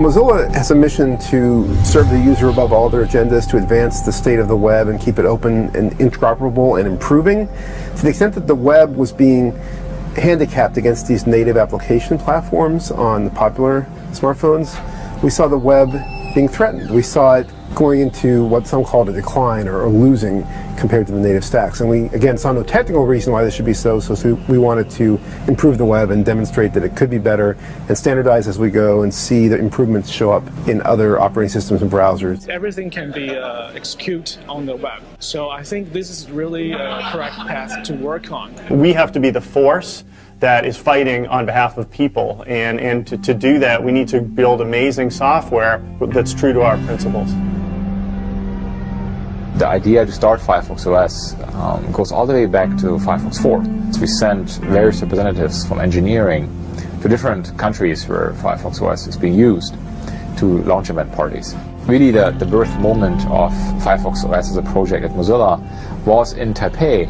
Mozilla has a mission to serve the user above all their agendas, to advance the state of the web and keep it open and interoperable and improving. To the extent that the web was being handicapped against these native application platforms on the popular smartphones, we saw the web being threatened. We saw it going into what some called a decline or losing compared to the native stacks. And we, again, saw no technical reason why this should be so we wanted to improve the web and demonstrate that it could be better and standardize as we go and see the improvements show up in other operating systems and browsers. Everything can be executed on the web. So I think this is really a correct path to work on. We have to be the force that is fighting on behalf of people. And to do that, we need to build amazing software that's true to our principles. The idea to start Firefox OS goes all the way back to Firefox 4. So we sent various representatives from engineering to different countries where Firefox OS is being used to launch event parties. Really the birth moment of Firefox OS as a project at Mozilla was in Taipei.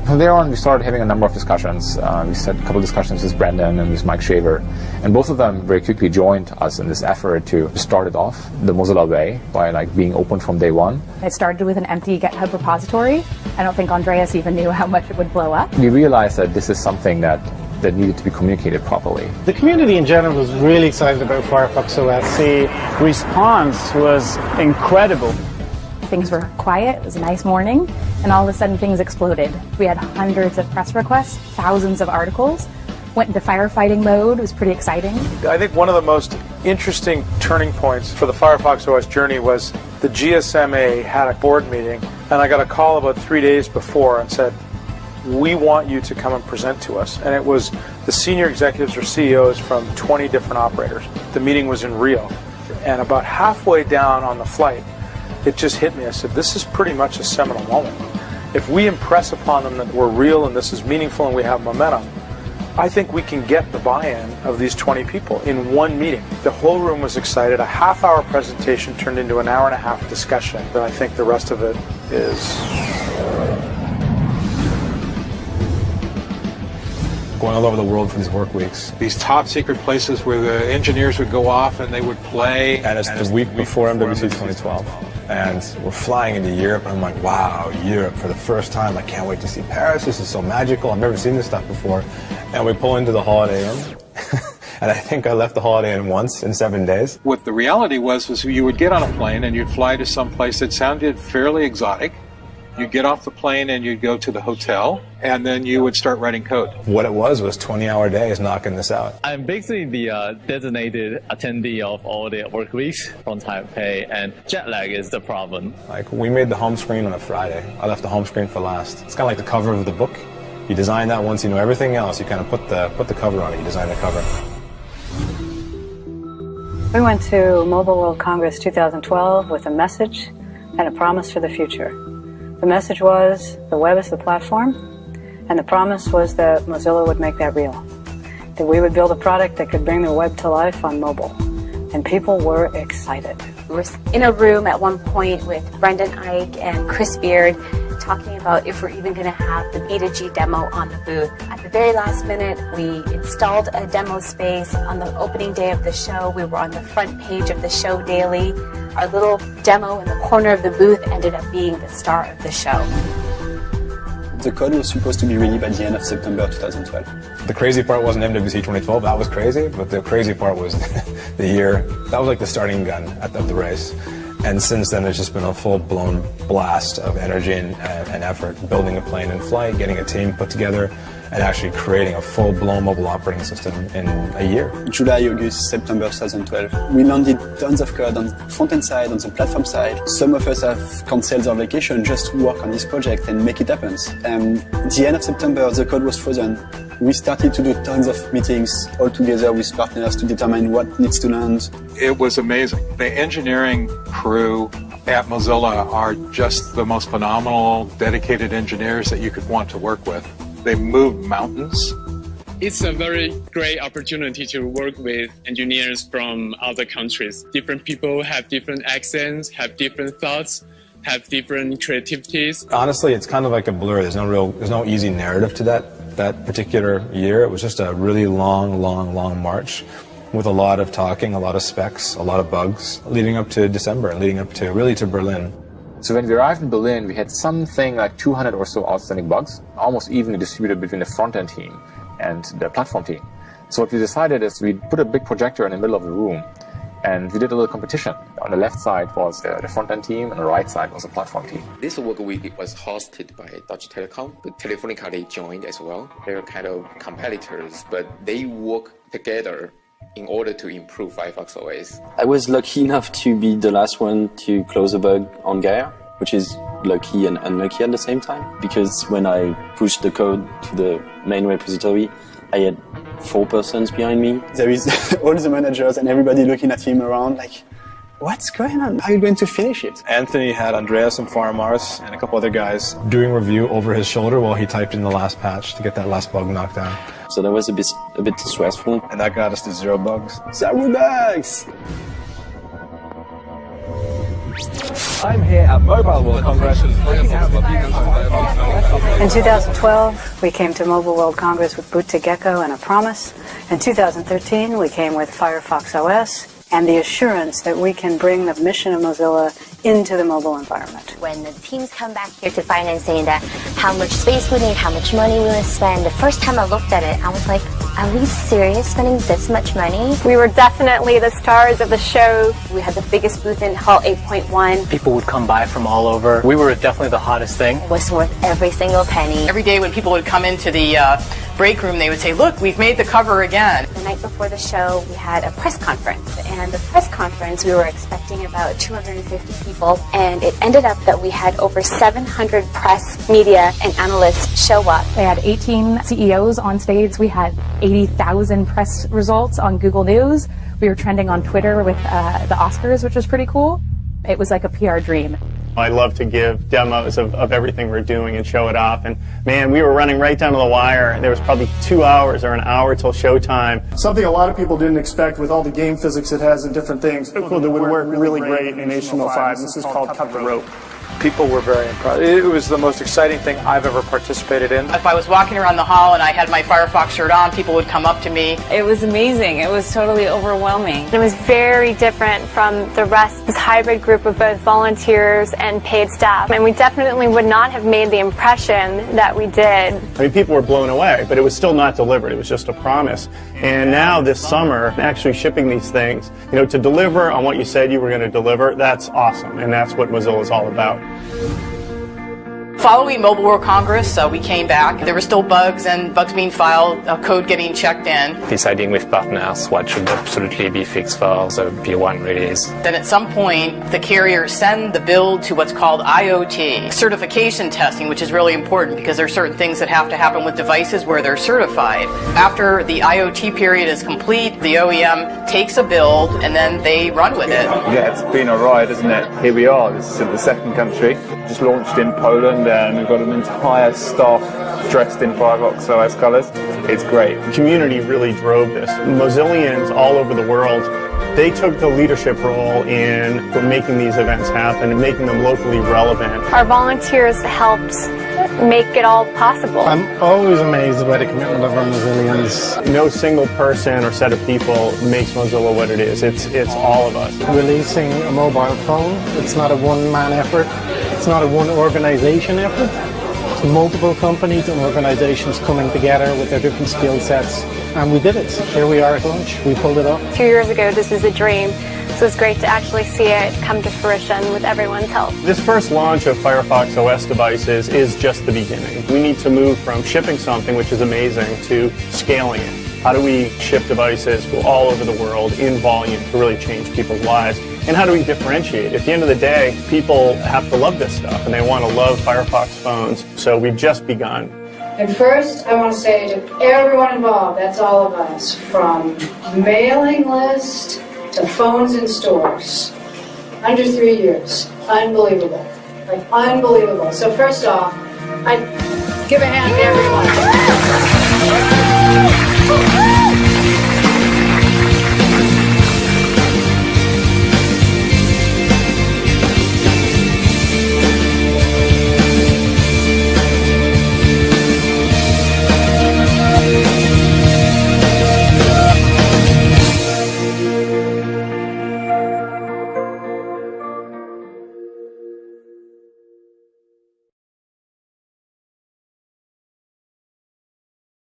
From there on, we started having a number of discussions. We had a couple of discussions with Brendan and with Mike Shaver, and both of them very quickly joined us in this effort to start it off the Mozilla way by being open from day one. It started with an empty GitHub repository. I don't think Andreas even knew how much it would blow up. We realized that this is something that needed to be communicated properly. The community in general was really excited about Firefox OS. The response was incredible. Things were quiet, it was a nice morning, and all of a sudden things exploded. We had hundreds of press requests, thousands of articles, went into firefighting mode. It was pretty exciting. I think one of the most interesting turning points for the Firefox OS journey was the GSMA had a board meeting, and I got a call about 3 days before and said, we want you to come and present to us. And it was the senior executives or CEOs from 20 different operators. The meeting was in Rio, and about halfway down on the flight, it just hit me. I said, this is pretty much a seminal moment. If we impress upon them that we're real and this is meaningful and we have momentum, I think we can get the buy-in of these 20 people in one meeting. The whole room was excited. A half-hour presentation turned into an hour-and-a-half discussion, but I think the rest of it is... Going all over the world for these work weeks. These top secret places where the engineers would go off and they would play. And it's the week before MWC 2012. And we're flying into Europe, and I'm like, wow, Europe for the first time. I can't wait to see Paris. This is so magical. I've never seen this stuff before. And we pull into the Holiday Inn. And I think I left the Holiday Inn once in 7 days. What the reality was you would get on a plane and you'd fly to some place that sounded fairly exotic. You'd get off the plane and you'd go to the hotel, and then you would start writing code. What it was 20-hour days knocking this out. I'm basically the designated attendee of all the work weeks from Taipei, and jet lag is the problem. We made the home screen on a Friday. I left the home screen for last. It's kind of like the cover of the book. You design that once you know everything else, you kind of put the cover on it, you design the cover. We went to Mobile World Congress 2012 with a message and a promise for the future. The message was the web is the platform, and the promise was that Mozilla would make that real. That we would build a product that could bring the web to life on mobile. And people were excited. We were in a room at one point with Brendan Ike and Chris Beard talking about if we're even going to have the B2G demo on the booth. At the very last minute, we installed a demo space. On the opening day of the show, we were on the front page of the show daily. Our little demo in the corner of the booth ended up being the star of the show. The code was supposed to be ready by the end of September 2012. The crazy part wasn't MWC 2012, that was crazy, but the crazy part was the year. That was like the starting gun at the race. And since then, it's just been a full-blown blast of energy and effort, building a plane in flight, getting a team put together, and actually creating a full-blown mobile operating system in a year. July, August, September 2012. We landed tons of code on the front-end side, on the platform side. Some of us have canceled their vacation just to work on this project and make it happen. The end of September, the code was frozen. We started to do tons of meetings all together with partners to determine what needs to land. It was amazing. The engineering crew at Mozilla are just the most phenomenal, dedicated engineers that you could want to work with. They move mountains. It's a very great opportunity to work with engineers from other countries. Different people have different accents, have different thoughts, have different creativities. Honestly, it's kind of like a blur. There's no easy narrative to that particular year. It was just a really long march. with a lot of talking, a lot of specs, a lot of bugs, leading up to December, leading up to really to Berlin. So when we arrived in Berlin, we had something like 200 or so outstanding bugs, almost evenly distributed between the front-end team and the platform team. So what we decided is we put a big projector in the middle of the room, and we did a little competition. On the left side was the front-end team, and the right side was the platform team. This work week was hosted by Deutsche Telekom, but Telefonica, they joined as well. They're kind of competitors, but they work together in order to improve Firefox OS. I was lucky enough to be the last one to close a bug on Gaia, which is lucky and unlucky at the same time, because when I pushed the code to the main repository, I had 4 persons behind me. There is all the managers and everybody looking at him around like, what's going on? How are you going to finish it? Anthony had Andreas and Farmars and a couple other guys doing review over his shoulder while he typed in the last patch to get that last bug knocked down. So that was a bit stressful. And that got us to 0 bugs. 0 bugs! I'm here at Mobile World Congress. In 2012, we came to Mobile World Congress with Boot to Gecko and a promise. In 2013, we came with Firefox OS and the assurance that we can bring the mission of Mozilla into the mobile environment. When the teams come back here to finance saying that how much space we need, how much money we will spend, the first time I looked at it, I was like, are we serious spending this much money? We were definitely the stars of the show. We had the biggest booth in Hall 8.1. People would come by from all over. We were definitely the hottest thing. It was worth every single penny. Every day when people would come into the break room, they would say, look, we've made the cover again. The night before the show, we had a press conference. And the press conference, we were expecting about 250 people. And it ended up that we had over 700 press, media, and analysts show up. They had 18 CEOs on stage. We had 80,000 press results on Google News. We were trending on Twitter with the Oscars, which was pretty cool. It was like a PR dream. I love to give demos of everything we're doing and show it off. And man, we were running right down to the wire. There was probably 2 hours or an hour till showtime. Something a lot of people didn't expect with all the game physics it has and different things. Cool, that would work really great in HTML5. This is called Cut the Rope. People were very impressed. It was the most exciting thing I've ever participated in. If I was walking around the hall and I had my Firefox shirt on, people would come up to me. It was amazing. It was totally overwhelming. It was very different from the rest. This hybrid group of both volunteers and paid staff. And we definitely would not have made the impression that we did. I mean, people were blown away, but it was still not delivered. It was just a promise. And now this summer, actually shipping these things, to deliver on what you said you were going to deliver, that's awesome. And that's what Mozilla is all about. Following Mobile World Congress, we came back. There were still bugs and bugs being filed, code getting checked in. Deciding with partners what should absolutely be fixed for the P1 release. Then at some point, the carriers send the build to what's called IoT, certification testing, which is really important because there are certain things that have to happen with devices where they're certified. After the IoT period is complete, the OEM takes a build and then they run with it. Yeah, it's been a ride, isn't it? Here we are, this is the second country. Just launched in Poland. And we've got an entire staff dressed in Firefox OS colors. It's great. The community really drove this. Mozillians all over the world, they took the leadership role in making these events happen and making them locally relevant. Our volunteers helped make it all possible. I'm always amazed by the commitment of our Mozillians. No single person or set of people makes Mozilla what it is. It's all of us. Releasing a mobile phone, it's not a one-man effort. It's not a one organization effort. It's multiple companies and organizations coming together with their different skill sets. And we did it. Here we are at launch. We pulled it off. 2 years ago, this was a dream. So it's great to actually see it come to fruition with everyone's help. This first launch of Firefox OS devices is just the beginning. We need to move from shipping something, which is amazing, to scaling it. How do we ship devices all over the world in volume to really change people's lives? And how do we differentiate? At the end of the day, people have to love this stuff, and they want to love Firefox phones. So we've just begun. And first, I want to say to everyone involved, that's all of us, from mailing list to phones in stores. Under 3 years. Unbelievable. Like, unbelievable. So first off, I give a hand to everyone.